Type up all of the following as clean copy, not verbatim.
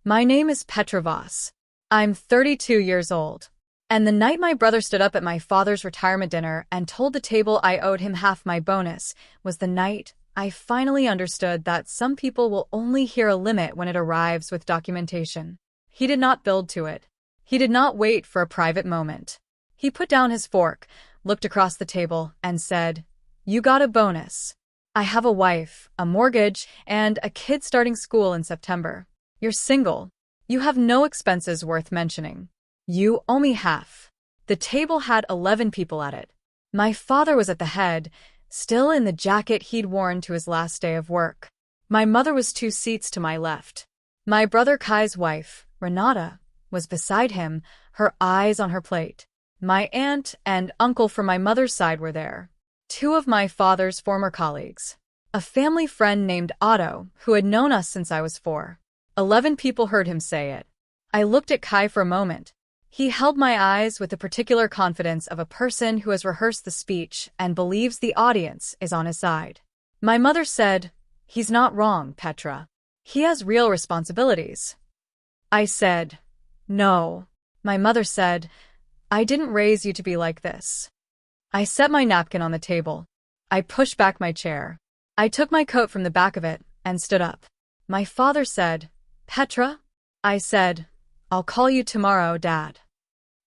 My name is Petra Voss. I'm 32 years old. And the night my brother stood up at my father's retirement dinner and told the table I owed him half my bonus was the night I finally understood that some people will only hear a limit when it arrives with documentation. He did not build to it. He did not wait for a private moment. He put down his fork, looked across the table, and said, "You got a bonus. I have a wife, a mortgage, and a kid starting school in September. You're single. You have no expenses worth mentioning. You owe me half." The table had 11 people at it. My father was at the head, still in the jacket he'd worn to his last day of work. My mother was 2 seats to my left. My brother Kai's wife, Renata, was beside him, her eyes on her plate. My aunt and uncle from my mother's side were there. 2 of my father's former colleagues. A family friend named Otto, who had known us since I was 4. 11 people heard him say it. I looked at Kai for a moment. He held my eyes with the particular confidence of a person who has rehearsed the speech and believes the audience is on his side. My mother said, "He's not wrong, Petra. He has real responsibilities." I said, "No." My mother said, "I didn't raise you to be like this." I set my napkin on the table. I pushed back my chair. I took my coat from the back of it and stood up. My father said, "Petra?" I said, "I'll call you tomorrow, Dad."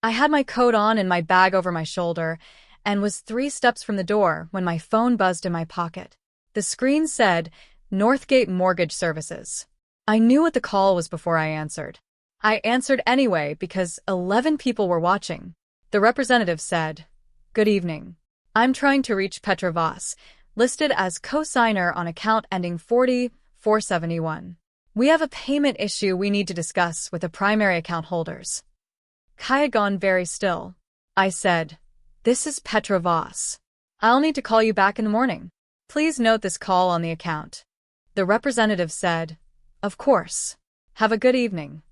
I had my coat on and my bag over my shoulder and was 3 steps from the door when my phone buzzed in my pocket. The screen said, "Northgate Mortgage Services." I knew what the call was before I answered. I answered anyway because 11 people were watching. The representative said, "Good evening. I'm trying to reach Petra Voss, listed as co-signer on account ending 40471. We have a payment issue we need to discuss with the primary account holders." Kai had gone very still. I said, "This is Petra Voss. I'll need to call you back in the morning. Please note this call on the account." The representative said, "Of course. Have a good evening."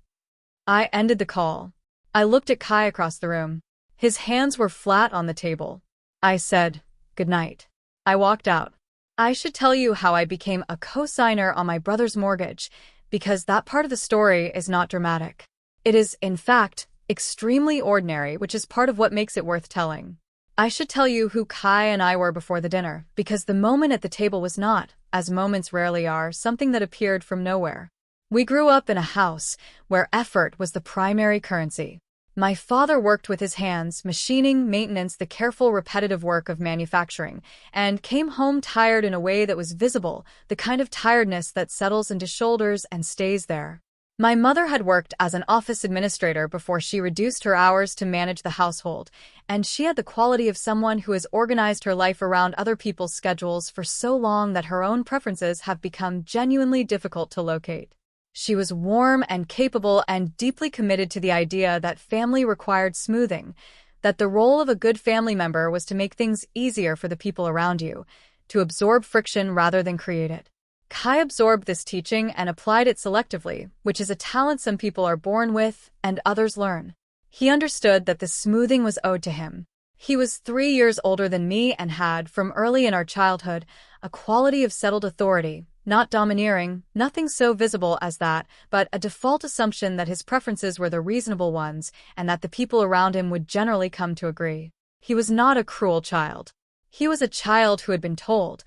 I ended the call. I looked at Kai across the room. His hands were flat on the table. I said, "Good night." I walked out. I should tell you how I became a co-signer on my brother's mortgage, because that part of the story is not dramatic. It is, in fact, extremely ordinary, which is part of what makes it worth telling. I should tell you who Kai and I were before the dinner, because the moment at the table was not, as moments rarely are, something that appeared from nowhere. We grew up in a house where effort was the primary currency. My father worked with his hands, machining, maintenance, the careful, repetitive work of manufacturing, and came home tired in a way that was visible, the kind of tiredness that settles into shoulders and stays there. My mother had worked as an office administrator before she reduced her hours to manage the household, and she had the quality of someone who has organized her life around other people's schedules for so long that her own preferences have become genuinely difficult to locate. She was warm and capable and deeply committed to the idea that family required smoothing, that the role of a good family member was to make things easier for the people around you, to absorb friction rather than create it. Kai absorbed this teaching and applied it selectively, which is a talent some people are born with and others learn. He understood that the smoothing was owed to him. He was 3 years older than me and had, from early in our childhood, a quality of settled authority, not domineering, nothing so visible as that, but a default assumption that his preferences were the reasonable ones and that the people around him would generally come to agree. He was not a cruel child. He was a child who had been told,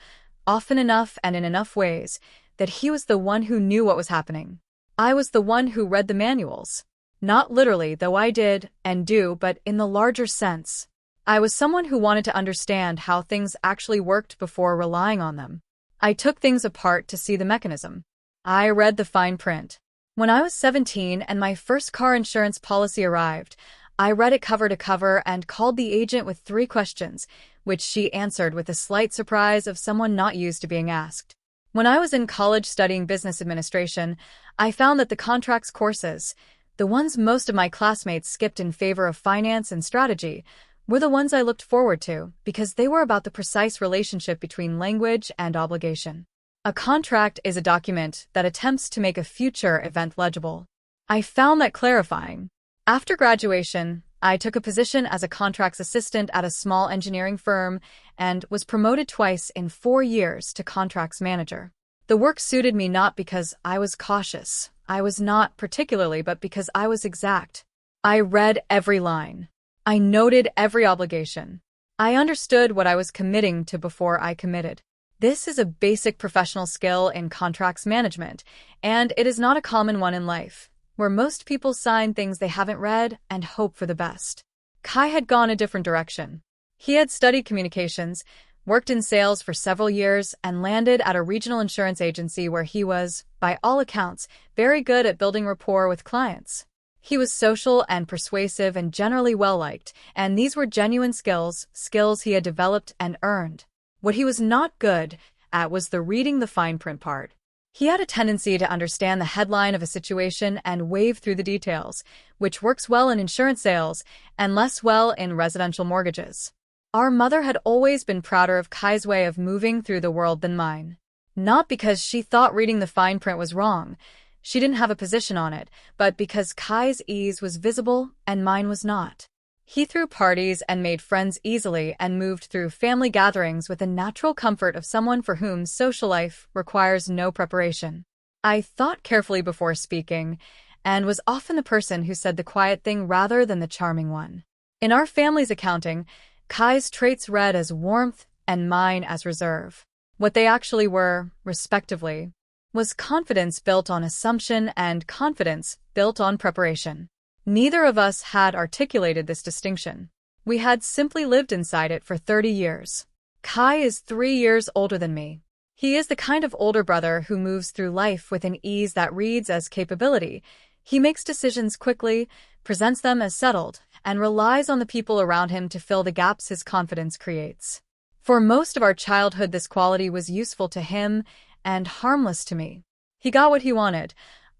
often enough and in enough ways, that he was the one who knew what was happening. I was the one who read the manuals. Not literally, though I did and do, but in the larger sense. I was someone who wanted to understand how things actually worked before relying on them. I took things apart to see the mechanism. I read the fine print. When I was 17 and my first car insurance policy arrived, I read it cover to cover and called the agent with 3 questions, which she answered with the slight surprise of someone not used to being asked. When I was in college studying business administration, I found that the contracts courses, the ones most of my classmates skipped in favor of finance and strategy, were the ones I looked forward to because they were about the precise relationship between language and obligation. A contract is a document that attempts to make a future event legible. I found that clarifying. After graduation, I took a position as a contracts assistant at a small engineering firm and was promoted twice in 4 years to contracts manager. The work suited me not because I was cautious. I was not particularly, but because I was exact. I read every line. I noted every obligation. I understood what I was committing to before I committed. This is a basic professional skill in contracts management, and it is not a common one in life, where most people sign things they haven't read and hope for the best. Kai had gone a different direction. He had studied communications, worked in sales for several years, and landed at a regional insurance agency where he was, by all accounts, very good at building rapport with clients. He was social and persuasive and generally well-liked, and these were genuine skills he had developed and earned. What he was not good at was the reading the fine print part. He had a tendency to understand the headline of a situation and wave through the details, which works well in insurance sales and less well in residential mortgages. Our mother had always been prouder of Kai's way of moving through the world than mine. Not because she thought reading the fine print was wrong. She didn't have a position on it, but because Kai's ease was visible and mine was not. He threw parties and made friends easily and moved through family gatherings with the natural comfort of someone for whom social life requires no preparation. I thought carefully before speaking, and was often the person who said the quiet thing rather than the charming one. In our family's accounting, Kai's traits read as warmth and mine as reserve. What they actually were, respectively, was confidence built on assumption and confidence built on preparation. Neither of us had articulated this distinction. We had simply lived inside it for 30 years. Kai is 3 years older than me. He is the kind of older brother who moves through life with an ease that reads as capability. He makes decisions quickly, presents them as settled, and relies on the people around him to fill the gaps his confidence creates. For most of our childhood, this quality was useful to him and harmless to me. He got what he wanted.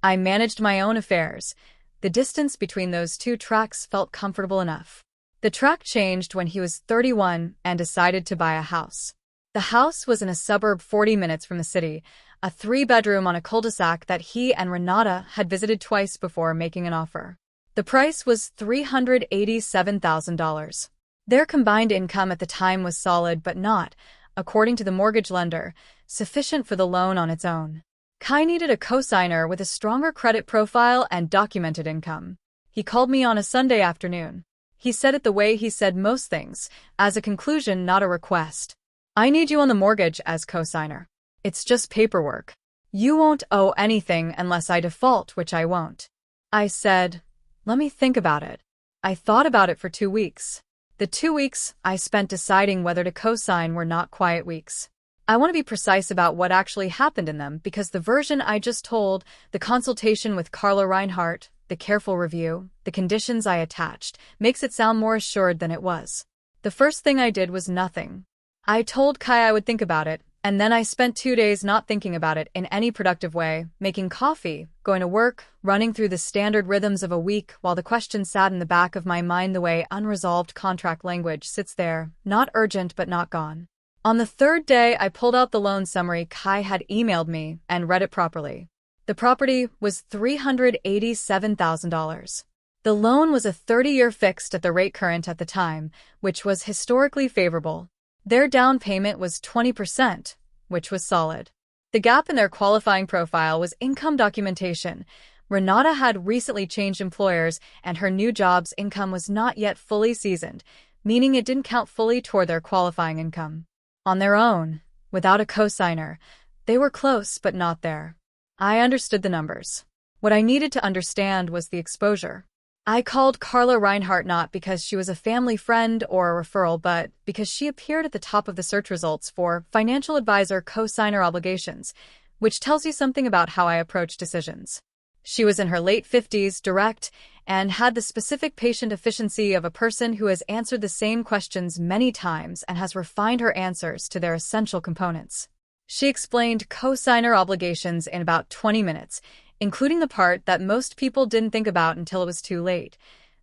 I managed my own affairs. The distance between those two tracks felt comfortable enough. The track changed when he was 31 and decided to buy a house. The house was in a suburb 40 minutes from the city, a 3-bedroom on a cul-de-sac that he and Renata had visited twice before making an offer. The price was $387,000. Their combined income at the time was solid but not, according to the mortgage lender, sufficient for the loan on its own. Kai needed a cosigner with a stronger credit profile and documented income. He called me on a Sunday afternoon. He said it the way he said most things, as a conclusion, not a request. I need you on the mortgage as cosigner. It's just paperwork. You won't owe anything unless I default, which I won't. I said, let me think about it. I thought about it for 2 weeks. The 2 weeks I spent deciding whether to cosign were not quiet weeks. I want to be precise about what actually happened in them because the version I just told, the consultation with Carla Reinhardt, the careful review, the conditions I attached, makes it sound more assured than it was. The first thing I did was nothing. I told Kai I would think about it, and then I spent 2 days not thinking about it in any productive way, making coffee, going to work, running through the standard rhythms of a week while the question sat in the back of my mind the way unresolved contract language sits there, not urgent but not gone. On the 3rd day, I pulled out the loan summary Kai had emailed me and read it properly. The property was $387,000. The loan was a 30-year fixed at the rate current at the time, which was historically favorable. Their down payment was 20%, which was solid. The gap in their qualifying profile was income documentation. Renata had recently changed employers, and her new job's income was not yet fully seasoned, meaning it didn't count fully toward their qualifying income. On their own, without a cosigner, they were close but not there. I understood the numbers. What I needed to understand was the exposure. I called Carla Reinhardt not because she was a family friend or a referral, but because she appeared at the top of the search results for financial advisor cosigner obligations, which tells you something about how I approach decisions. She was in her late 50s, direct, and had the specific patient efficiency of a person who has answered the same questions many times and has refined her answers to their essential components. She explained cosigner obligations in about 20 minutes, including the part that most people didn't think about until it was too late,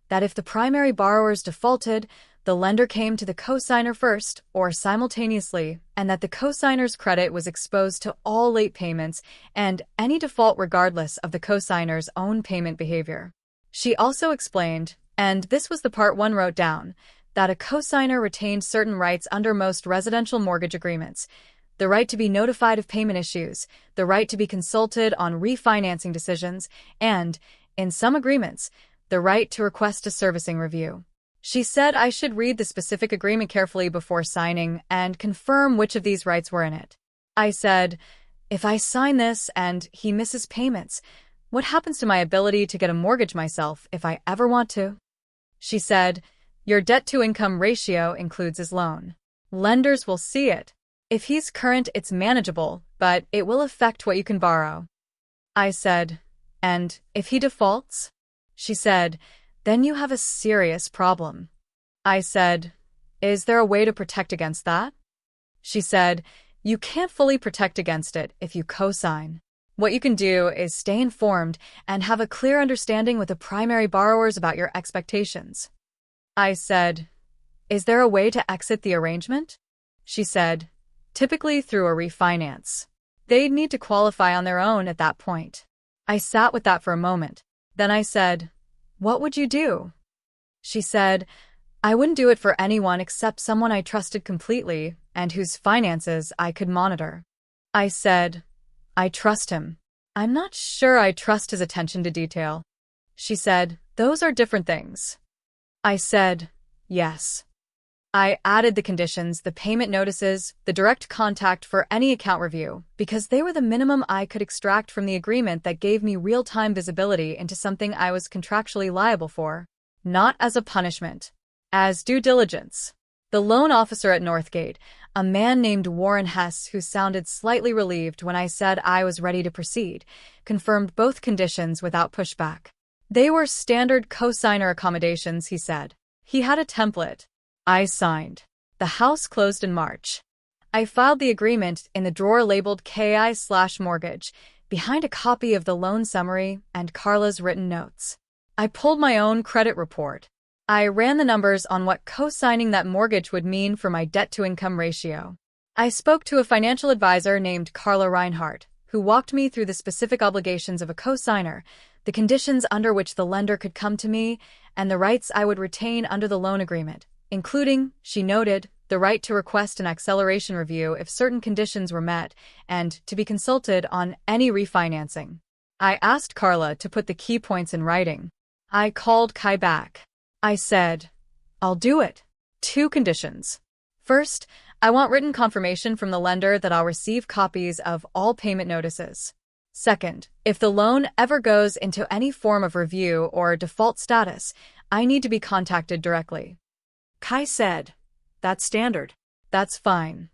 that if the primary borrowers defaulted, the lender came to the cosigner first or simultaneously, and that the cosigner's credit was exposed to all late payments and any default regardless of the cosigner's own payment behavior. She also explained, and this was the part one wrote down, that a cosigner retained certain rights under most residential mortgage agreements. the right to be notified of payment issues, the right to be consulted on refinancing decisions, and, in some agreements, the right to request a servicing review. She said I should read the specific agreement carefully before signing and confirm which of these rights were in it. I said, if I sign this and he misses payments, what happens to my ability to get a mortgage myself if I ever want to? She said, your debt-to-income ratio includes his loan. Lenders will see it. If he's current, it's manageable, but it will affect what you can borrow. I said, and if he defaults? She said, then you have a serious problem. I said, is there a way to protect against that? She said, you can't fully protect against it if you co-sign. What you can do is stay informed and have a clear understanding with the primary borrowers about your expectations. I said, is there a way to exit the arrangement? She said, typically through a refinance. They'd need to qualify on their own at that point. I sat with that for a moment. Then I said, what would you do? She said, I wouldn't do it for anyone except someone I trusted completely and whose finances I could monitor. I said, I trust him. I'm not sure I trust his attention to detail. She said, those are different things. I said, yes. I added the conditions, the payment notices, the direct contact for any account review, because they were the minimum I could extract from the agreement that gave me real-time visibility into something I was contractually liable for, not as a punishment, as due diligence. The loan officer at Northgate, a man named Warren Hess who sounded slightly relieved when I said I was ready to proceed, confirmed both conditions without pushback. They were standard co-signer accommodations, he said. He had a template. I signed. The house closed in March. I filed the agreement in the drawer labeled KI/mortgage, behind a copy of the loan summary and Carla's written notes. I pulled my own credit report. I ran the numbers on what co-signing that mortgage would mean for my debt-to-income ratio. I spoke to a financial advisor named Carla Reinhardt, who walked me through the specific obligations of a co-signer, the conditions under which the lender could come to me, and the rights I would retain under the loan agreement, including, she noted, the right to request an acceleration review if certain conditions were met, and to be consulted on any refinancing. I asked Carla to put the key points in writing. I called Kai back. I said, I'll do it. 2 conditions. First, I want written confirmation from the lender that I'll receive copies of all payment notices. Second, if the loan ever goes into any form of review or default status, I need to be contacted directly. Kai said, that's standard. That's fine.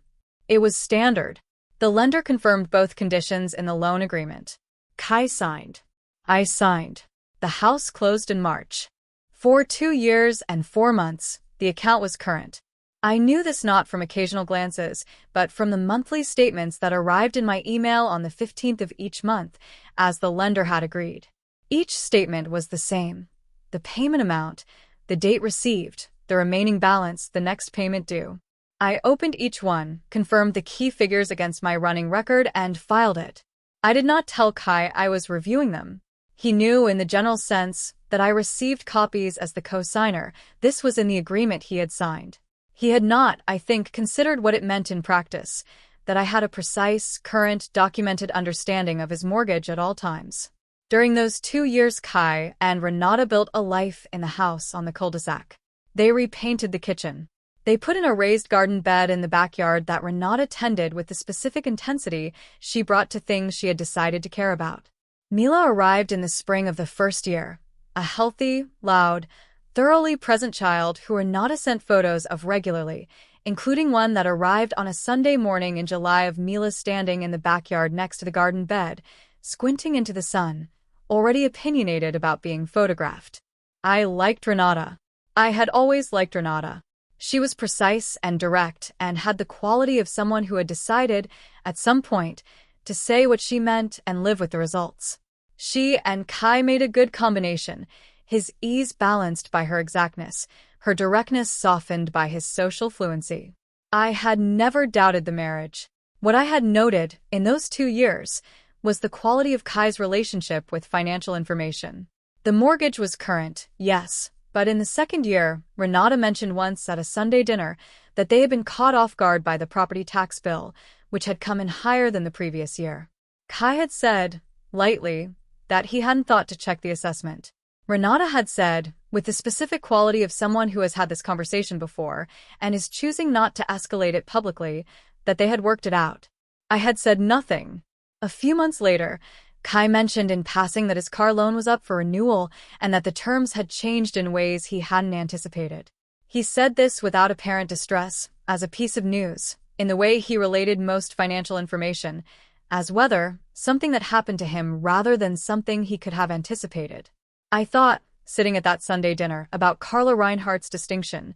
It was standard. The lender confirmed both conditions in the loan agreement. Kai signed. I signed. The house closed in March. For 2 years and 4 months, the account was current. I knew this not from occasional glances, but from the monthly statements that arrived in my email on the 15th of each month, as the lender had agreed. Each statement was the same. The payment amount, the date received, the remaining balance, the next payment due. I opened each one, confirmed the key figures against my running record, and filed it. I did not tell Kai I was reviewing them. He knew in the general sense that I received copies as the co-signer. This was in the agreement he had signed. He had not, I think, considered what it meant in practice, that I had a precise, current, documented understanding of his mortgage at all times. During those 2 years, Kai and Renata built a life in the house on the cul-de-sac. They repainted the kitchen. They put in a raised garden bed in the backyard that Renata tended with the specific intensity she brought to things she had decided to care about. Mila arrived in the spring of the first year, a healthy, loud, thoroughly present child who Renata sent photos of regularly, including one that arrived on a Sunday morning in July of Mila standing in the backyard next to the garden bed, squinting into the sun, already opinionated about being photographed. I liked Renata. I had always liked Renata. She was precise and direct and had the quality of someone who had decided, at some point, to say what she meant and live with the results. She and Kai made a good combination, his ease balanced by her exactness, her directness softened by his social fluency. I had never doubted the marriage. What I had noted in those 2 years was the quality of Kai's relationship with financial information. The mortgage was current, yes, but in the second year, Renata mentioned once at a Sunday dinner that they had been caught off guard by the property tax bill, which had come in higher than the previous year. Kai had said, lightly, that he hadn't thought to check the assessment. Renata had said, with the specific quality of someone who has had this conversation before and is choosing not to escalate it publicly, that they had worked it out. I had said nothing. A few months later, Kai mentioned in passing that his car loan was up for renewal and that the terms had changed in ways he hadn't anticipated. He said this without apparent distress, as a piece of news, in the way he related most financial information, as whether something that happened to him rather than something he could have anticipated. I thought, sitting at that Sunday dinner, about Carla Reinhardt's distinction.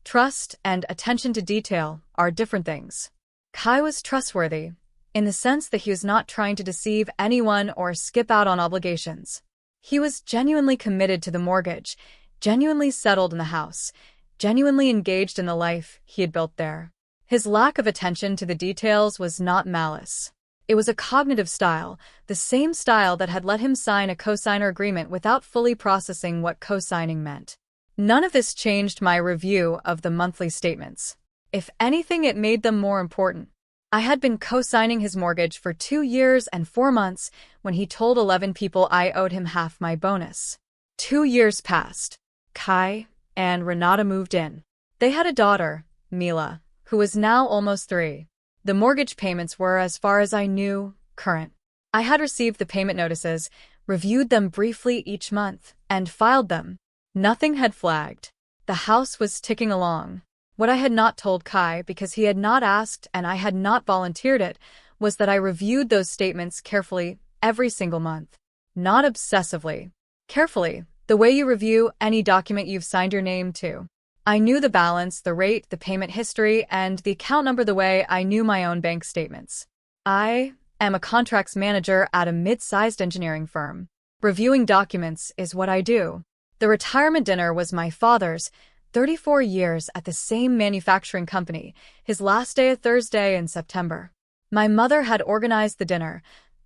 Trust and attention to detail are different things. Kai was trustworthy, in the sense that he was not trying to deceive anyone or skip out on obligations. He was genuinely committed to the mortgage, genuinely settled in the house, genuinely engaged in the life he had built there. His lack of attention to the details was not malice. It was a cognitive style, the same style that had let him sign a cosigner agreement without fully processing what co-signing meant. None of this changed my review of the monthly statements. If anything, it made them more important. I had been co-signing his mortgage for 2 years and 4 months when he told 11 people I owed him half my bonus. 2 years passed. Kai and Renata moved in. They had a daughter, Mila, who was now almost 3. The mortgage payments were, as far as I knew, current. I had received the payment notices, reviewed them briefly each month, and filed them. Nothing had flagged. The house was ticking along. What I had not told Kai, because he had not asked and I had not volunteered it, was that I reviewed those statements carefully every single month. Not obsessively. Carefully, the way you review any document you've signed your name to. I knew the balance, the rate, the payment history, and the account number the way I knew my own bank statements. I am a contracts manager at a mid-sized engineering firm. Reviewing documents is what I do. The retirement dinner was my father's, 34 years at the same manufacturing company, his last day a Thursday in September. My mother had organized the dinner,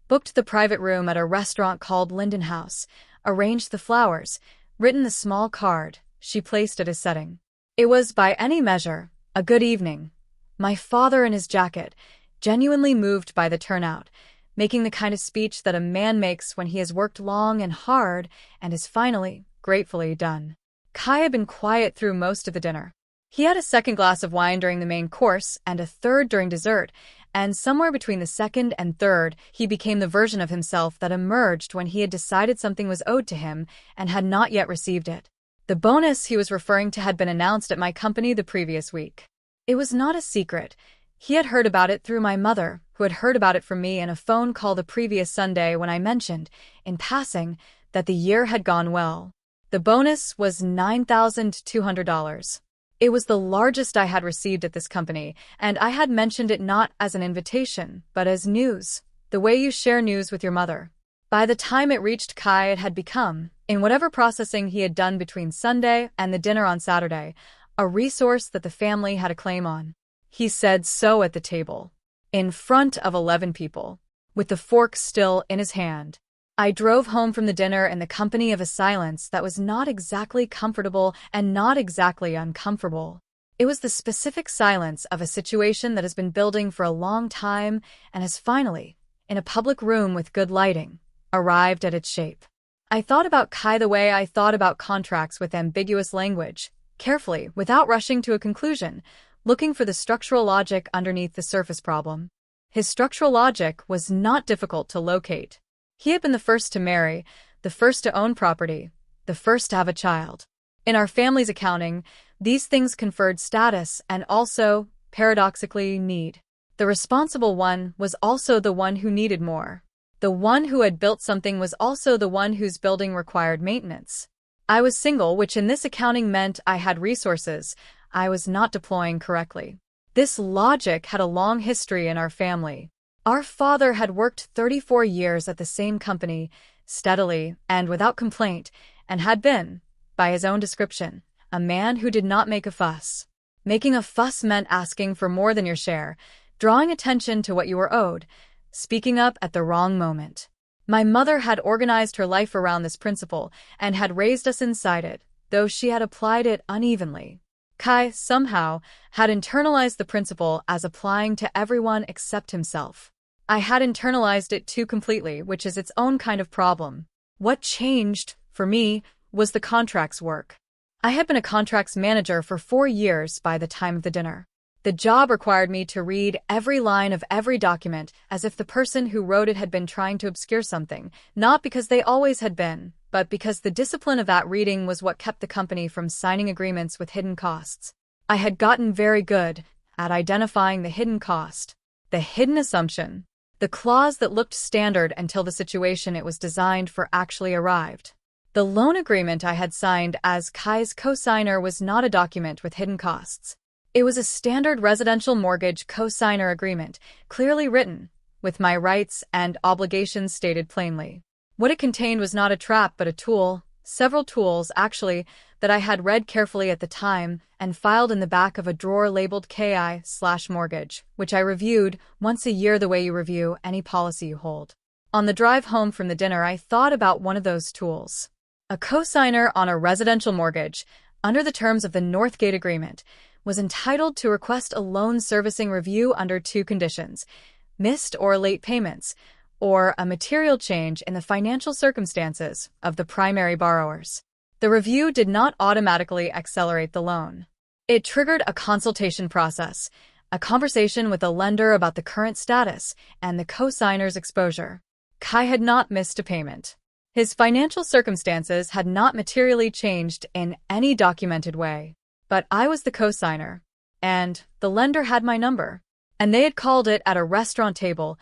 booked the private room at a restaurant called Linden House, arranged the flowers, written the small card she placed at his setting. It was, by any measure, a good evening. My father in his jacket, genuinely moved by the turnout, making the kind of speech that a man makes when he has worked long and hard and is finally, gratefully done. Kai had been quiet through most of the dinner. He had a second glass of wine during the main course and a third during dessert, and somewhere between the second and third he became the version of himself that emerged when he had decided something was owed to him and had not yet received it. The bonus he was referring to had been announced at my company the previous week. It was not a secret. He had heard about it through my mother, who had heard about it from me in a phone call the previous Sunday when I mentioned, in passing, that the year had gone well. The bonus was $9,200. It was the largest I had received at this company, and I had mentioned it not as an invitation, but as news, the way you share news with your mother. By the time it reached Kai, it had become, in whatever processing he had done between Sunday and the dinner on Saturday, a resource that the family had a claim on. He said so at the table, in front of 11 people, with the fork still in his hand. I drove home from the dinner in the company of a silence that was not exactly comfortable and not exactly uncomfortable. It was the specific silence of a situation that has been building for a long time and has finally, in a public room with good lighting, arrived at its shape. I thought about Kai the way I thought about contracts with ambiguous language, carefully, without rushing to a conclusion, looking for the structural logic underneath the surface problem. His structural logic was not difficult to locate. He had been the first to marry, the first to own property, the first to have a child. In our family's accounting, these things conferred status and also, paradoxically, need. The responsible one was also the one who needed more. The one who had built something was also the one whose building required maintenance. I was single, which in this accounting meant I had resources I was not deploying correctly. This logic had a long history in our family. Our father had worked 34 years at the same company, steadily and without complaint, and had been, by his own description, a man who did not make a fuss. Making a fuss meant asking for more than your share, drawing attention to what you were owed, speaking up at the wrong moment. My mother had organized her life around this principle and had raised us inside it, though she had applied it unevenly. Kai, somehow, had internalized the principle as applying to everyone except himself. I had internalized it too completely, which is its own kind of problem. What changed, for me, was the contracts work. I had been a contracts manager for 4 years by the time of the dinner. The job required me to read every line of every document as if the person who wrote it had been trying to obscure something, not because they always had been, but because the discipline of that reading was what kept the company from signing agreements with hidden costs. I had gotten very good at identifying the hidden cost, the hidden assumption, the clause that looked standard until the situation it was designed for actually arrived. The loan agreement I had signed as Kai's co-signer was not a document with hidden costs. It was a standard residential mortgage co-signer agreement, clearly written, with my rights and obligations stated plainly. What it contained was not a trap but a tool, several tools, actually, that I had read carefully at the time and filed in the back of a drawer labeled KI/mortgage, which I reviewed once a year the way you review any policy you hold. On the drive home from the dinner, I thought about one of those tools. A co-signer on a residential mortgage, under the terms of the Northgate Agreement, was entitled to request a loan servicing review under 2 conditions: missed or late payments, or a material change in the financial circumstances of the primary borrowers. The review did not automatically accelerate the loan. It triggered a consultation process, a conversation with the lender about the current status and the co-signer's exposure. Kai had not missed a payment. His financial circumstances had not materially changed in any documented way. But I was the co-signer, and the lender had my number, and they had called it at a restaurant table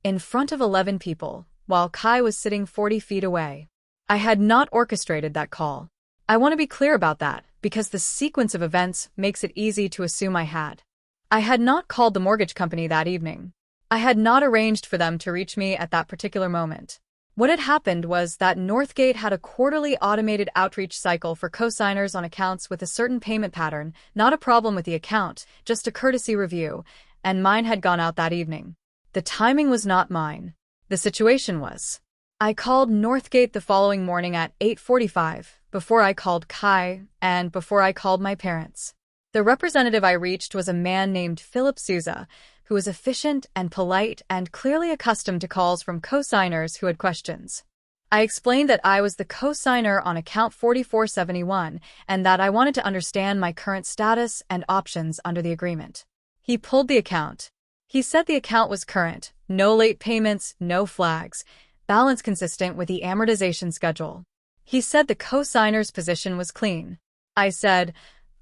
in front of 11 people, while Kai was sitting 40 feet away. I had not orchestrated that call. I want to be clear about that, because the sequence of events makes it easy to assume I had. I had not called the mortgage company that evening. I had not arranged for them to reach me at that particular moment. What had happened was that Northgate had a quarterly automated outreach cycle for co-signers on accounts with a certain payment pattern, not a problem with the account, just a courtesy review, and mine had gone out that evening. The timing was not mine. The situation was. I called Northgate the following morning at 8:45, before I called Kai, and before I called my parents. The representative I reached was a man named Philip Souza, who was efficient and polite and clearly accustomed to calls from co-signers who had questions. I explained that I was the co-signer on account 4471 and that I wanted to understand my current status and options under the agreement. He pulled the account. He said the account was current, no late payments, no flags, balance consistent with the amortization schedule. He said the co-signer's position was clean. I said,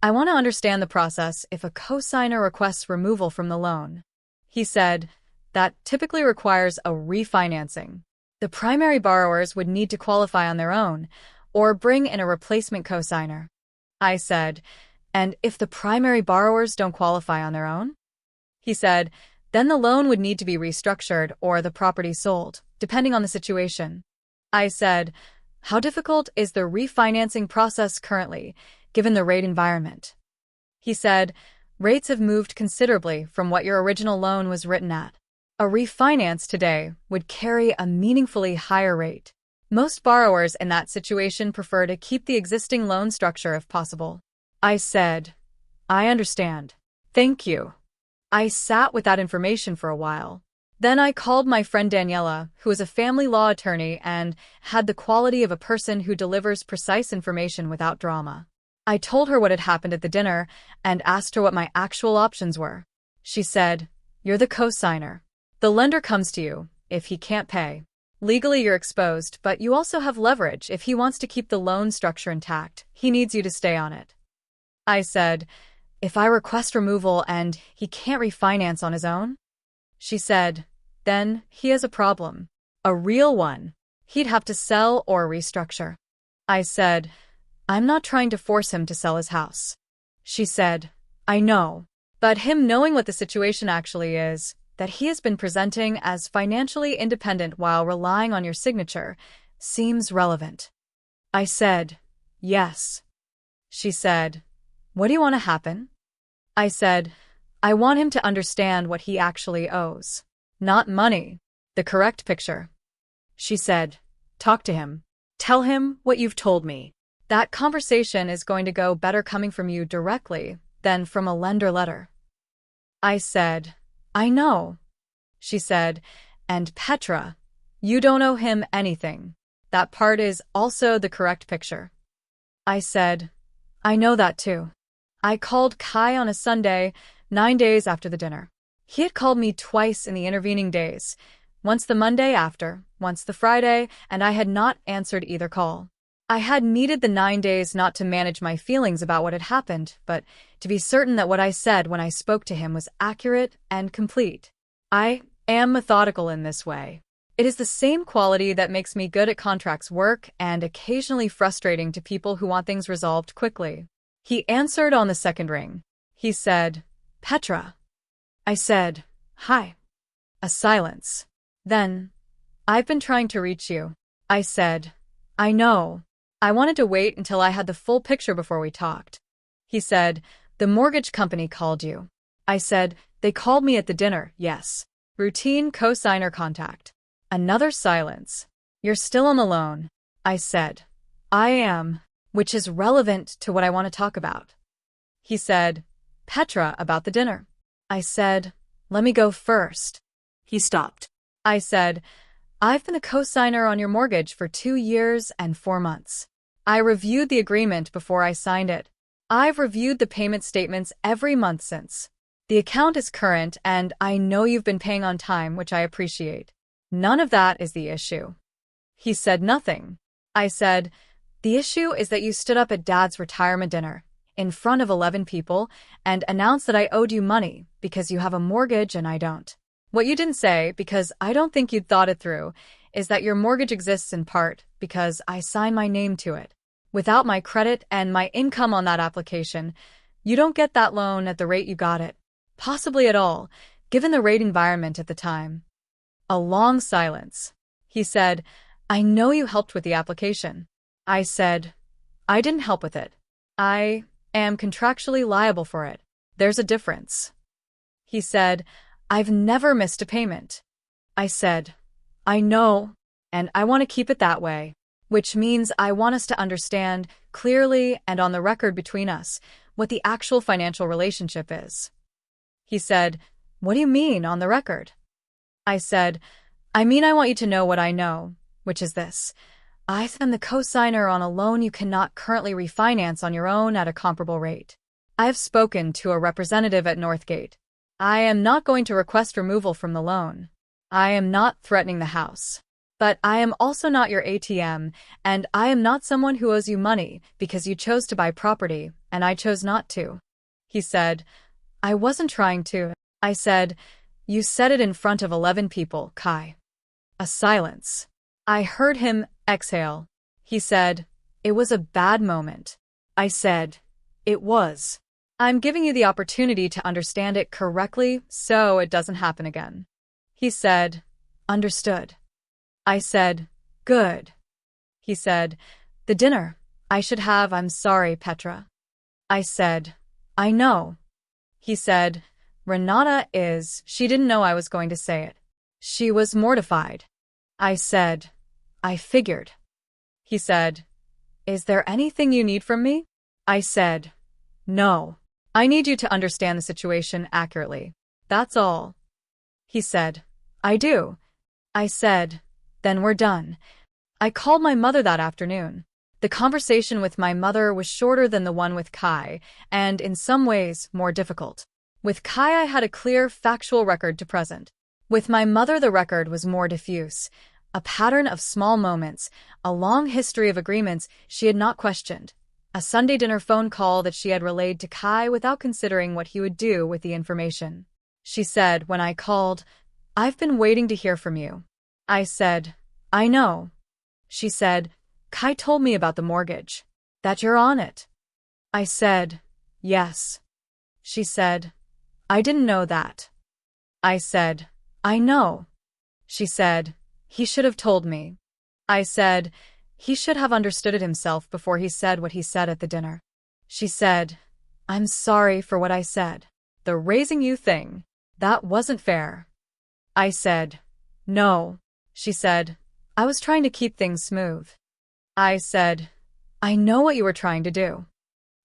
I want to understand the process if a co-signer requests removal from the loan. He said, that typically requires a refinancing. The primary borrowers would need to qualify on their own, or bring in a replacement co-signer. I said, and if the primary borrowers don't qualify on their own? He said, then the loan would need to be restructured or the property sold, depending on the situation. I said, how difficult is the refinancing process currently, given the rate environment? He said, rates have moved considerably from what your original loan was written at. A refinance today would carry a meaningfully higher rate. Most borrowers in that situation prefer to keep the existing loan structure if possible. I said, I understand. Thank you. I sat with that information for a while. Then I called my friend Daniela, who is a family law attorney and had the quality of a person who delivers precise information without drama. I told her what had happened at the dinner and asked her what my actual options were. She said, you're the co-signer. The lender comes to you if he can't pay. Legally, you're exposed, but you also have leverage. If he wants to keep the loan structure intact, he needs you to stay on it. I said, if I request removal and he can't refinance on his own? She said, then he has a problem. A real one. He'd have to sell or restructure. I said, I'm not trying to force him to sell his house. She said, I know. But him knowing what the situation actually is, that he has been presenting as financially independent while relying on your signature, seems relevant. I said, yes. She said, what do you want to happen? I said, I want him to understand what he actually owes. Not money. The correct picture. She said, talk to him. Tell him what you've told me. That conversation is going to go better coming from you directly than from a lender letter. I said, I know. She said, and Petra, you don't owe him anything. That part is also the correct picture. I said, I know that too. I called Kai on a Sunday, 9 days after the dinner. He had called me twice in the intervening days, once the Monday after, once the Friday, and I had not answered either call. I had needed the 9 days not to manage my feelings about what had happened, but to be certain that what I said when I spoke to him was accurate and complete. I am methodical in this way. It is the same quality that makes me good at contracts work and occasionally frustrating to people who want things resolved quickly. He answered on the second ring. He said, Petra. I said, hi. A silence. Then, I've been trying to reach you. I said, I know. I wanted to wait until I had the full picture before we talked. He said, the mortgage company called you. I said, they called me at the dinner, yes. Routine co-signer contact. Another silence. You're still on the loan. I said, I am, which is relevant to what I want to talk about. He said, Petra, about the dinner. I said, let me go first. He stopped. I said, I've been the co-signer on your mortgage for 2 years and 4 months. I reviewed the agreement before I signed it. I've reviewed the payment statements every month since. The account is current and I know you've been paying on time, which I appreciate. None of that is the issue. He said nothing. I said, the issue is that you stood up at Dad's retirement dinner in front of 11 people and announced that I owed you money because you have a mortgage and I don't. What you didn't say, because I don't think you'd thought it through, is that your mortgage exists in part because I signed my name to it. Without my credit and my income on that application, you don't get that loan at the rate you got it. Possibly at all, given the rate environment at the time. A long silence. He said, I know you helped with the application. I said, I didn't help with it. I am contractually liable for it. There's a difference. He said, I've never missed a payment. I said, I know, and I want to keep it that way, which means I want us to understand clearly and on the record between us what the actual financial relationship is. He said, what do you mean on the record? I said, I mean I want you to know what I know, which is this. I am the co-signer on a loan you cannot currently refinance on your own at a comparable rate. I have spoken to a representative at Northgate. I am not going to request removal from the loan. I am not threatening the house. But I am also not your ATM, and I am not someone who owes you money because you chose to buy property, and I chose not to. He said, I wasn't trying to. I said, you said it in front of 11 people, Kai. A silence. I heard him exhale. He said, it was a bad moment. I said, it was. I'm giving you the opportunity to understand it correctly so it doesn't happen again. He said, understood. I said, good. He said, the dinner. I should have, I'm sorry, Petra. I said, I know. He said, Renata is, she didn't know I was going to say it. She was mortified. I said, I figured. He said, is there anything you need from me? I said, no. I need you to understand the situation accurately. That's all. He said, I do. I said, then we're done. I called my mother that afternoon. The conversation with my mother was shorter than the one with Kai, and in some ways more difficult. With Kai I had a clear, factual record to present. With my mother the record was more diffuse, a pattern of small moments, a long history of agreements she had not questioned, a Sunday dinner phone call that she had relayed to Kai without considering what he would do with the information. She said, when I called, I've been waiting to hear from you. I said, I know. She said, Kai told me about the mortgage, that you're on it. I said, yes. She said, I didn't know that. I said, I know. She said, he should have told me. I said, he should have understood it himself before he said what he said at the dinner. She said, I'm sorry for what I said. The raising you thing, that wasn't fair. I said, no. She said, I was trying to keep things smooth. I said, I know what you were trying to do.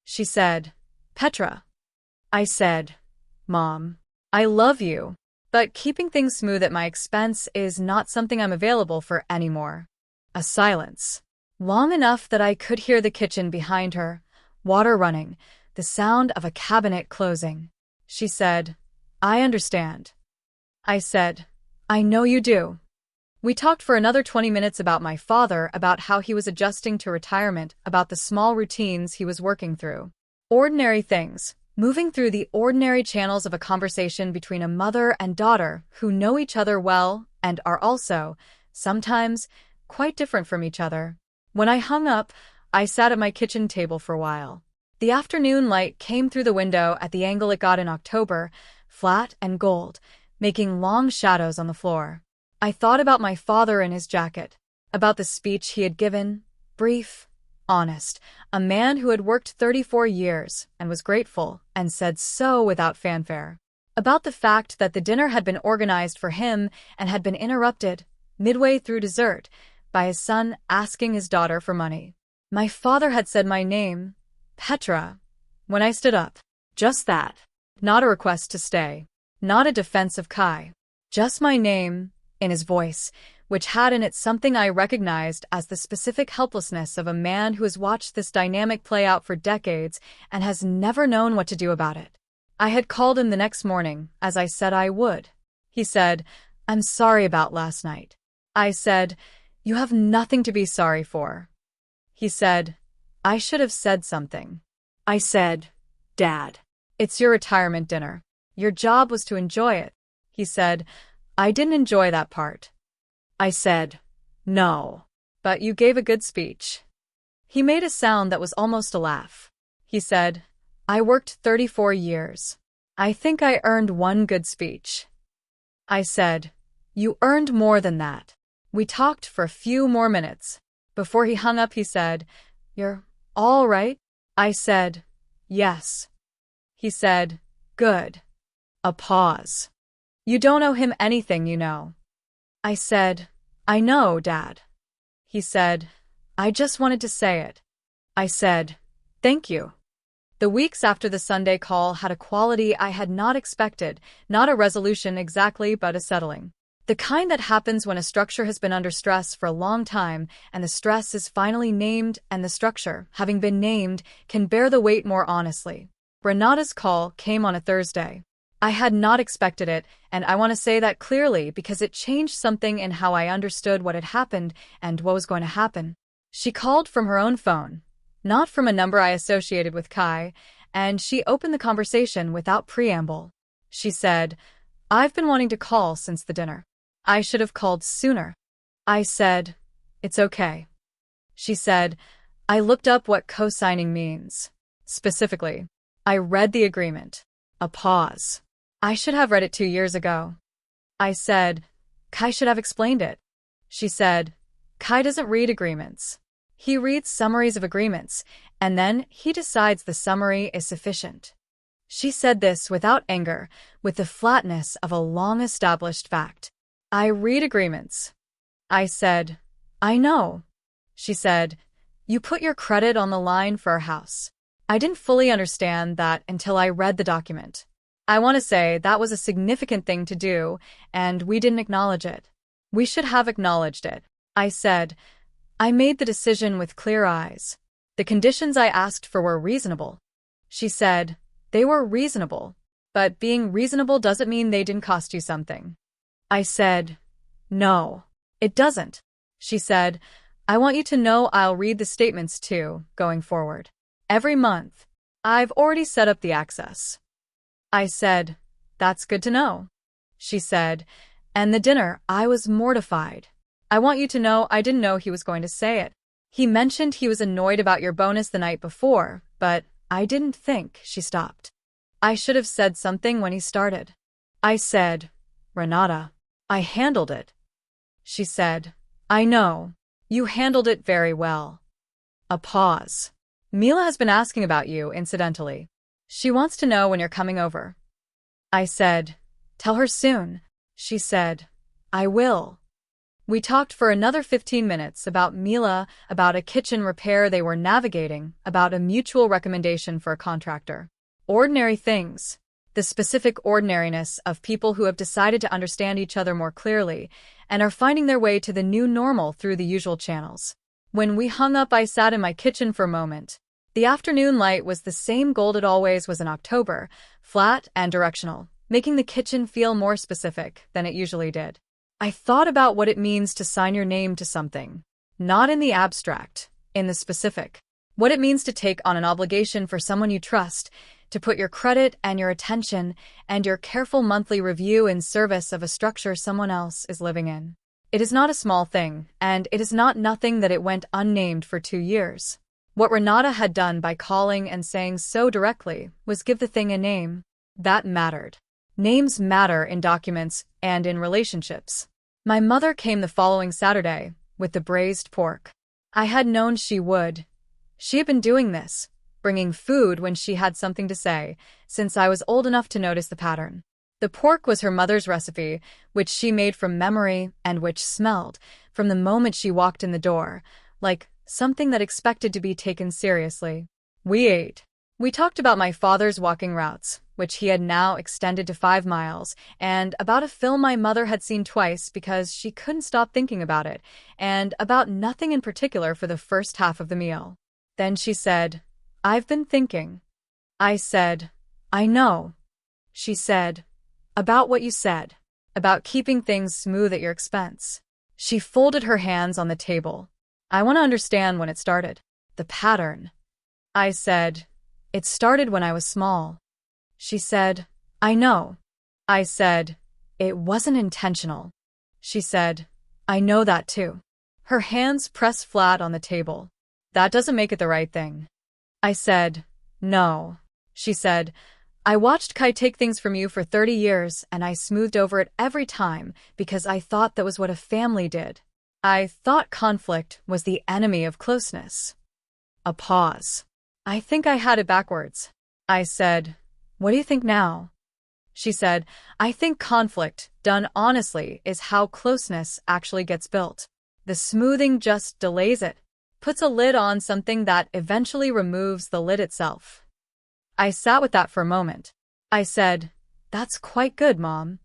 She said, Petra. I said, Mom, I love you, but keeping things smooth at my expense is not something I'm available for anymore. A silence. Long enough that I could hear the kitchen behind her, water running, the sound of a cabinet closing. She said, I understand. I said, I know you do. We talked for another 20 minutes about my father, about how he was adjusting to retirement, about the small routines he was working through. Ordinary things, moving through the ordinary channels of a conversation between a mother and daughter who know each other well and are also, sometimes, quite different from each other. When I hung up, I sat at my kitchen table for a while. The afternoon light came through the window at the angle it got in October, flat and gold, making long shadows on the floor. I thought about my father in his jacket, about the speech he had given, brief, honest, a man who had worked 34 years and was grateful and said so without fanfare. About the fact that the dinner had been organized for him and had been interrupted, midway through dessert, by his son asking his daughter for money. My father had said my name, Petra, when I stood up. Just that. Not a request to stay. Not a defense of Kai. Just my name, in his voice, which had in it something I recognized as the specific helplessness of a man who has watched this dynamic play out for decades and has never known what to do about it. I had called him the next morning, as I said I would. He said, I'm sorry about last night. I said, you have nothing to be sorry for. He said, I should have said something. I said, Dad, it's your retirement dinner. Your job was to enjoy it. He said, I didn't enjoy that part. I said, no, but you gave a good speech. He made a sound that was almost a laugh. He said, I worked 34 years. I think I earned one good speech. I said, you earned more than that. We talked for a few more minutes. Before he hung up, he said, You're all right? I said, yes. He said, good. A pause. You don't owe him anything, you know. I said, I know, Dad. He said, I just wanted to say it. I said, thank you. The weeks after the Sunday call had a quality I had not expected, not a resolution exactly, but a settling. The kind that happens when a structure has been under stress for a long time and the stress is finally named and the structure, having been named, can bear the weight more honestly. Renata's call came on a Thursday. I had not expected it, and I want to say that clearly because it changed something in how I understood what had happened and what was going to happen. She called from her own phone, not from a number I associated with Kai, and she opened the conversation without preamble. She said, I've been wanting to call since the dinner. I should have called sooner. I said, it's okay. She said, I looked up what co-signing means. Specifically, I read the agreement. A pause. I should have read it 2 years ago. I said, Kai should have explained it. She said, Kai doesn't read agreements. He reads summaries of agreements, and then he decides the summary is sufficient. She said this without anger, with the flatness of a long-established fact. I read agreements. I said, I know. She said, you put your credit on the line for our house. I didn't fully understand that until I read the document. I want to say that was a significant thing to do, and we didn't acknowledge it. We should have acknowledged it. I said, I made the decision with clear eyes. The conditions I asked for were reasonable. She said, they were reasonable, but being reasonable doesn't mean they didn't cost you something. I said, no, it doesn't. She said, I want you to know I'll read the statements too, going forward. Every month. I've already set up the access. I said, that's good to know. She said, and the dinner, I was mortified. I want you to know I didn't know he was going to say it. He mentioned he was annoyed about your bonus the night before, but I didn't think. She stopped. I should have said something when he started. I said, Renata, I handled it. She said, I know. You handled it very well. A pause. Mila has been asking about you, incidentally. She wants to know when you're coming over. I said, tell her soon. She said, I will. We talked for another 15 minutes about Mila, about a kitchen repair they were navigating, about a mutual recommendation for a contractor. Ordinary things. The specific ordinariness of people who have decided to understand each other more clearly and are finding their way to the new normal through the usual channels. When we hung up, I sat in my kitchen for a moment. The afternoon light was the same gold it always was in October, flat and directional, making the kitchen feel more specific than it usually did. I thought about what it means to sign your name to something, not in the abstract, in the specific. What it means to take on an obligation for someone you trust, to put your credit and your attention and your careful monthly review in service of a structure someone else is living in. It is not a small thing, and it is not nothing that it went unnamed for 2 years. What Renata had done by calling and saying so directly was give the thing a name. That mattered. Names matter in documents and in relationships. My mother came the following Saturday with the braised pork. I had known she would. She had been doing this, bringing food when she had something to say, since I was old enough to notice the pattern. The pork was her mother's recipe, which she made from memory and which smelled, from the moment she walked in the door, like something that expected to be taken seriously. We ate. We talked about my father's walking routes, which he had now extended to 5 miles, and about a film my mother had seen twice because she couldn't stop thinking about it, and about nothing in particular for the first half of the meal. Then she said, "I've been thinking." I said, "I know." She said, "About what you said, about keeping things smooth at your expense." She folded her hands on the table. "I want to understand when it started. The pattern." I said, "It started when I was small." She said, "I know." I said, "It wasn't intentional." She said, "I know that too." Her hands pressed flat on the table. "That doesn't make it the right thing." I said, "No." She said, "I watched Kai take things from you for 30 years and I smoothed over it every time because I thought that was what a family did. I thought conflict was the enemy of closeness." A pause. "I think I had it backwards." I said, "What do you think now?" She said, "I think conflict, done honestly, is how closeness actually gets built. The smoothing just delays it, puts a lid on something that eventually removes the lid itself." I sat with that for a moment. I said, "That's quite good, Mom."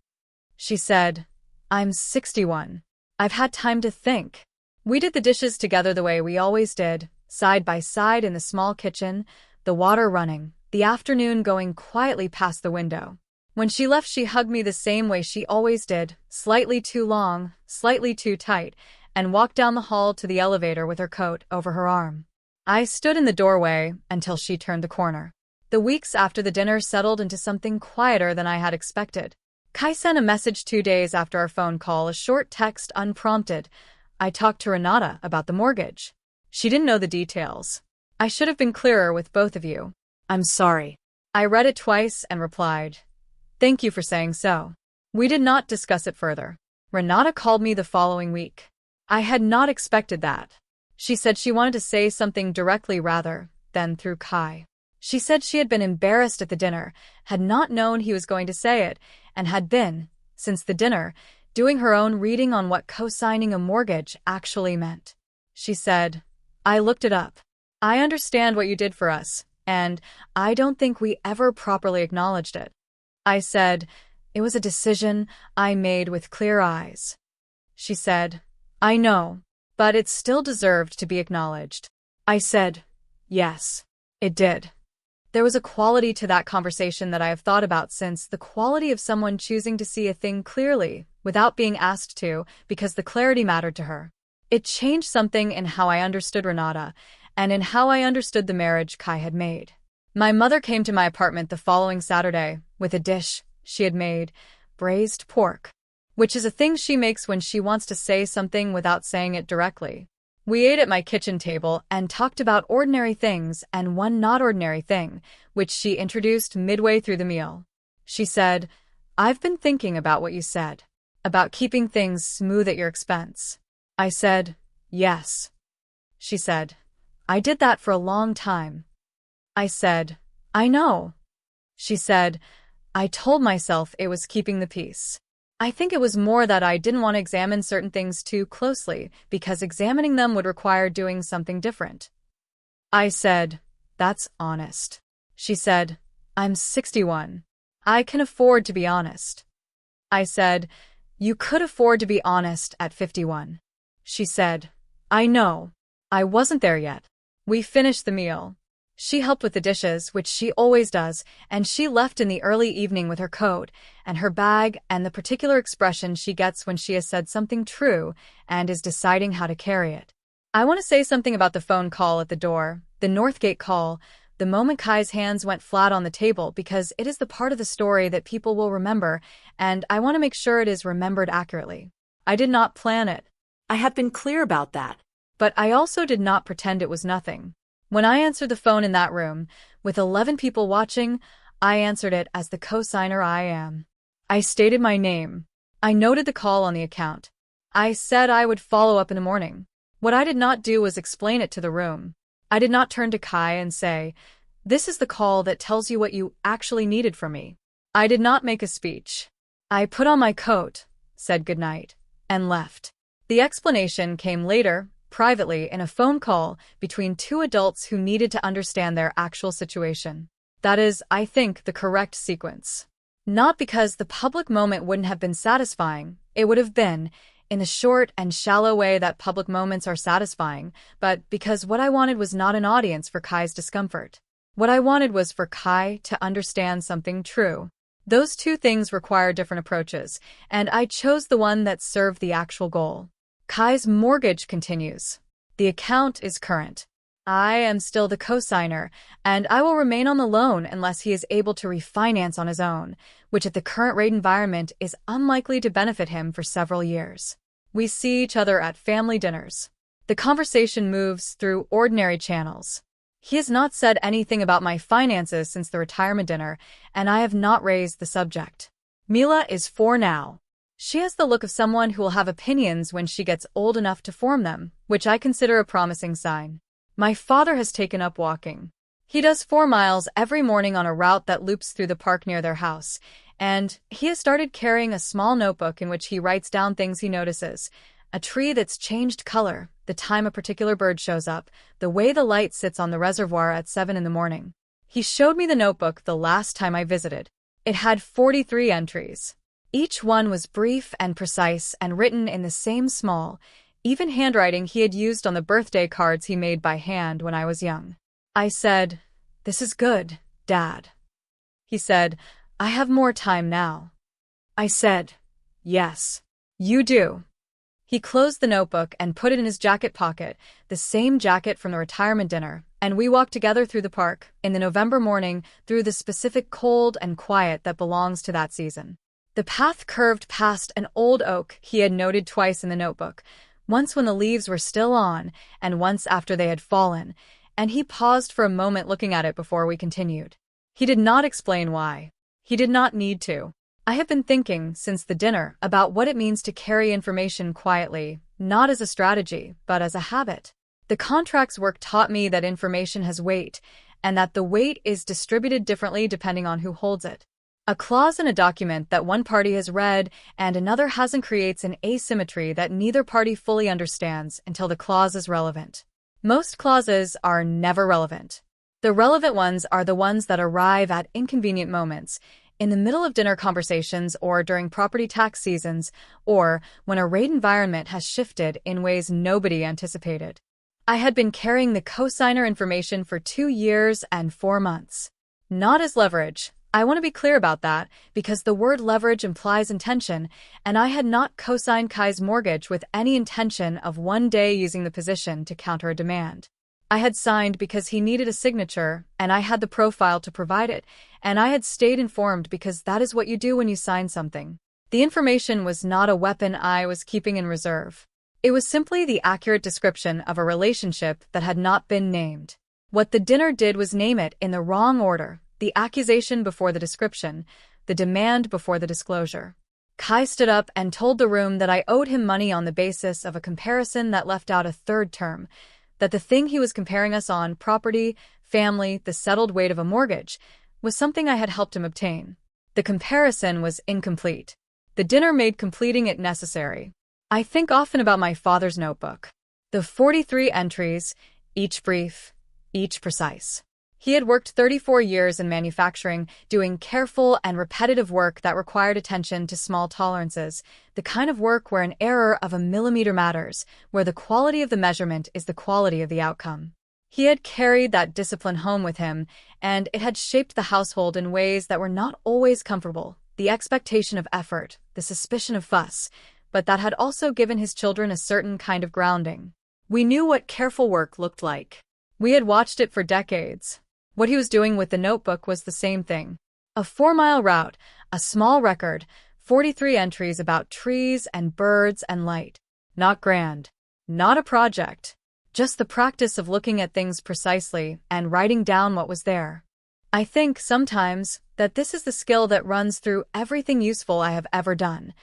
She said, "I'm 61. I've had time to think." We did the dishes together the way we always did, side by side in the small kitchen, the water running, the afternoon going quietly past the window. When she left, she hugged me the same way she always did, slightly too long, slightly too tight, and walked down the hall to the elevator with her coat over her arm. I stood in the doorway until she turned the corner. The weeks after the dinner settled into something quieter than I had expected. Kai sent a message 2 days after our phone call, a short text unprompted. I talked to Renata about the mortgage. She didn't know the details. "I should have been clearer with both of you. I'm sorry." I read it twice and replied, "Thank you for saying so." We did not discuss it further. Renata called me the following week. I had not expected that. She said she wanted to say something directly rather than through Kai. She said she had been embarrassed at the dinner, had not known he was going to say it, and had been, since the dinner, doing her own reading on what co-signing a mortgage actually meant. She said, "I looked it up. I understand what you did for us, and I don't think we ever properly acknowledged it." I said, "It was a decision I made with clear eyes." She said, "I know, but it still deserved to be acknowledged." I said, "Yes, it did." There was a quality to that conversation that I have thought about since, the quality of someone choosing to see a thing clearly, without being asked to, because the clarity mattered to her. It changed something in how I understood Renata, and in how I understood the marriage Kai had made. My mother came to my apartment the following Saturday with a dish she had made, braised pork, which is a thing she makes when she wants to say something without saying it directly. We ate at my kitchen table and talked about ordinary things and one not ordinary thing, which she introduced midway through the meal. She said, "I've been thinking about what you said, about keeping things smooth at your expense." I said, "Yes." She said, "I did that for a long time." I said, "I know." She said, "I told myself it was keeping the peace." I think it was more that I didn't want to examine certain things too closely, because examining them would require doing something different. I said, "That's honest." She said, "I'm 61. I can afford to be honest." I said, "You could afford to be honest at 51. She said, "I know. I wasn't there yet." We finished the meal. She helped with the dishes, which she always does, and she left in the early evening with her coat and her bag and the particular expression she gets when she has said something true and is deciding how to carry it. I want to say something about the phone call at the door, the Northgate call, the moment Kai's hands went flat on the table, because it is the part of the story that people will remember, and I want to make sure it is remembered accurately. I did not plan it. I have been clear about that. But I also did not pretend it was nothing. When I answered the phone in that room, with 11 people watching, I answered it as the co-signer I am. I stated my name. I noted the call on the account. I said I would follow up in the morning. What I did not do was explain it to the room. I did not turn to Kai and say, "This is the call that tells you what you actually needed from me." I did not make a speech. I put on my coat, said goodnight, and left. The explanation came later, privately, in a phone call between two adults who needed to understand their actual situation. That is, I think, the correct sequence. Not because the public moment wouldn't have been satisfying, it would have been, in the short and shallow way that public moments are satisfying, but because what I wanted was not an audience for Kai's discomfort. What I wanted was for Kai to understand something true. Those two things require different approaches, and I chose the one that served the actual goal. Kai's mortgage continues. The account is current. I am still the co-signer, and I will remain on the loan unless he is able to refinance on his own, which at the current rate environment is unlikely to benefit him for several years. We see each other at family dinners. The conversation moves through ordinary channels. He has not said anything about my finances since the retirement dinner, and I have not raised the subject. Mila is 4 now. She has the look of someone who will have opinions when she gets old enough to form them, which I consider a promising sign. My father has taken up walking. He does 4 miles every morning on a route that loops through the park near their house, and he has started carrying a small notebook in which he writes down things he notices: a tree that's changed color, the time a particular bird shows up, the way the light sits on the reservoir at 7 in the morning. He showed me the notebook the last time I visited. It had 43 entries. Each one was brief and precise and written in the same small, even handwriting he had used on the birthday cards he made by hand when I was young. I said, "This is good, Dad." He said, "I have more time now." I said, "Yes, you do." He closed the notebook and put it in his jacket pocket, the same jacket from the retirement dinner, and we walked together through the park, in the November morning, through the specific cold and quiet that belongs to that season. The path curved past an old oak he had noted twice in the notebook, once when the leaves were still on, and once after they had fallen, and he paused for a moment looking at it before we continued. He did not explain why. He did not need to. I have been thinking, since the dinner, about what it means to carry information quietly, not as a strategy, but as a habit. The contracts work taught me that information has weight, and that the weight is distributed differently depending on who holds it. A clause in a document that one party has read and another hasn't creates an asymmetry that neither party fully understands until the clause is relevant. Most clauses are never relevant. The relevant ones are the ones that arrive at inconvenient moments, in the middle of dinner conversations or during property tax seasons, or when a rate environment has shifted in ways nobody anticipated. I had been carrying the cosigner information for 2 years and 4 months. Not as leverage. I want to be clear about that, because the word leverage implies intention, and I had not co-signed Kai's mortgage with any intention of one day using the position to counter a demand. I had signed because he needed a signature, and I had the profile to provide it, and I had stayed informed because that is what you do when you sign something. The information was not a weapon I was keeping in reserve. It was simply the accurate description of a relationship that had not been named. What the dinner did was name it in the wrong order. The accusation before the description, the demand before the disclosure. Kai stood up and told the room that I owed him money on the basis of a comparison that left out a third term, that the thing he was comparing us on, property, family, the settled weight of a mortgage, was something I had helped him obtain. The comparison was incomplete. The dinner made completing it necessary. I think often about my father's notebook. The 43 entries, each brief, each precise. He had worked 34 years in manufacturing, doing careful and repetitive work that required attention to small tolerances, the kind of work where an error of a millimeter matters, where the quality of the measurement is the quality of the outcome. He had carried that discipline home with him, and it had shaped the household in ways that were not always comfortable, the expectation of effort, the suspicion of fuss, but that had also given his children a certain kind of grounding. We knew what careful work looked like. We had watched it for decades. What he was doing with the notebook was the same thing. A 4-mile route, a small record, 43 entries about trees and birds and light. Not grand. Not a project. Just the practice of looking at things precisely and writing down what was there. I think, sometimes, that this is the skill that runs through everything useful I have ever done.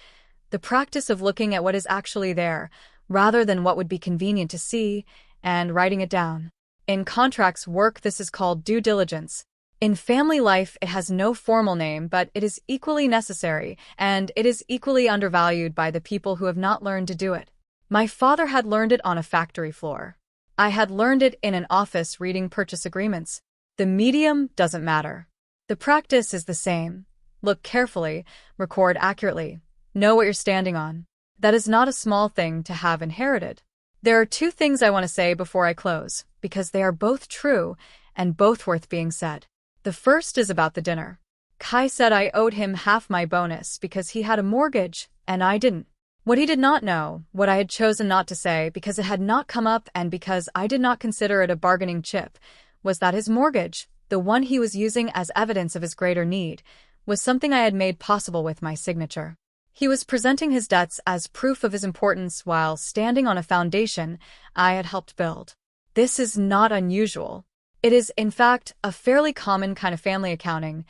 The practice of looking at what is actually there, rather than what would be convenient to see, and writing it down. In contracts work, this is called due diligence. In family life, it has no formal name, but it is equally necessary, and it is equally undervalued by the people who have not learned to do it. My father had learned it on a factory floor. I had learned it in an office reading purchase agreements. The medium doesn't matter. The practice is the same. Look carefully, record accurately, know what you're standing on. That is not a small thing to have inherited. There are two things I want to say before I close, because they are both true and both worth being said. The first is about the dinner. Kai said I owed him half my bonus because he had a mortgage, and I didn't. What he did not know, what I had chosen not to say because it had not come up and because I did not consider it a bargaining chip, was that his mortgage, the one he was using as evidence of his greater need, was something I had made possible with my signature. He was presenting his debts as proof of his importance while standing on a foundation I had helped build. This is not unusual. It is, in fact, a fairly common kind of family accounting,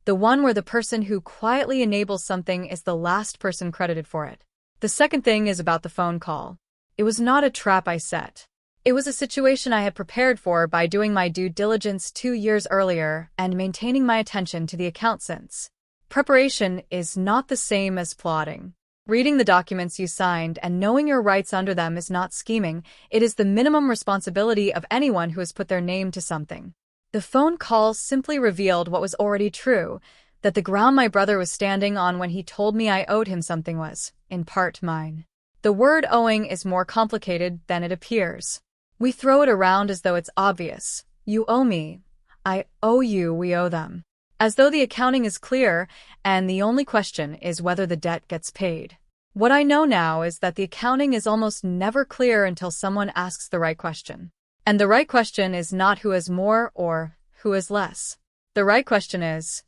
the one where the person who quietly enables something is the last person credited for it. The second thing is about the phone call. It was not a trap I set. It was a situation I had prepared for by doing my due diligence 2 years earlier and maintaining my attention to the account since. Preparation is not the same as plotting. Reading the documents you signed and knowing your rights under them is not scheming, it is the minimum responsibility of anyone who has put their name to something. The phone call simply revealed what was already true, that the ground my brother was standing on when he told me I owed him something was, in part, mine. The word owing is more complicated than it appears. We throw it around as though it's obvious. You owe me. I owe you, we owe them. As though the accounting is clear, and the only question is whether the debt gets paid. What I know now is that the accounting is almost never clear until someone asks the right question. And the right question is not who has more or who has less. The right question is,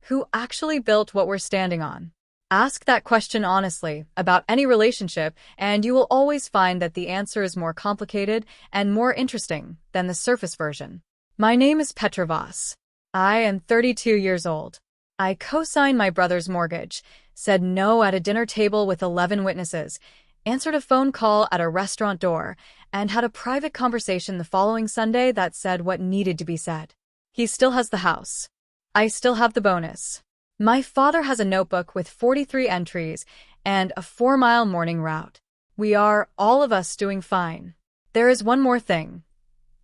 who actually built what we're standing on? Ask that question honestly about any relationship, and you will always find that the answer is more complicated and more interesting than the surface version. My name is Petra Voss. I am 32 years old. I co-signed my brother's mortgage, said no at a dinner table with 11 witnesses, answered a phone call at a restaurant door, and had a private conversation the following Sunday that said what needed to be said. He still has the house. I still have the bonus. My father has a notebook with 43 entries and a 4-mile morning route. We are, all of us, doing fine. There is one more thing.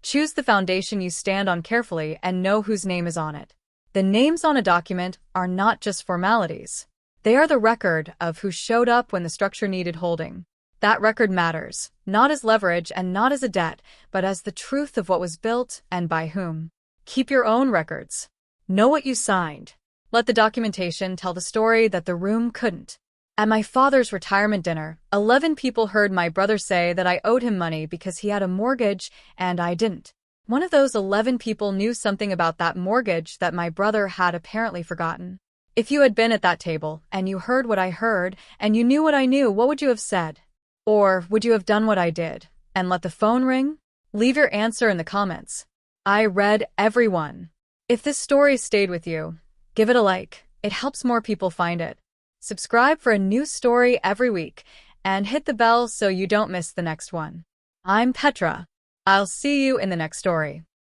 Choose the foundation you stand on carefully and know whose name is on it. The names on a document are not just formalities. They are the record of who showed up when the structure needed holding. That record matters, not as leverage and not as a debt, but as the truth of what was built and by whom. Keep your own records. Know what you signed. Let the documentation tell the story that the room couldn't. At my father's retirement dinner, 11 people heard my brother say that I owed him money because he had a mortgage and I didn't. One of those 11 people knew something about that mortgage that my brother had apparently forgotten. If you had been at that table and you heard what I heard and you knew what I knew, what would you have said? Or would you have done what I did and let the phone ring? Leave your answer in the comments. I read every one. If this story stayed with you, give it a like. It helps more people find it. Subscribe for a new story every week, and hit the bell so you don't miss the next one. I'm Petra. I'll see you in the next story.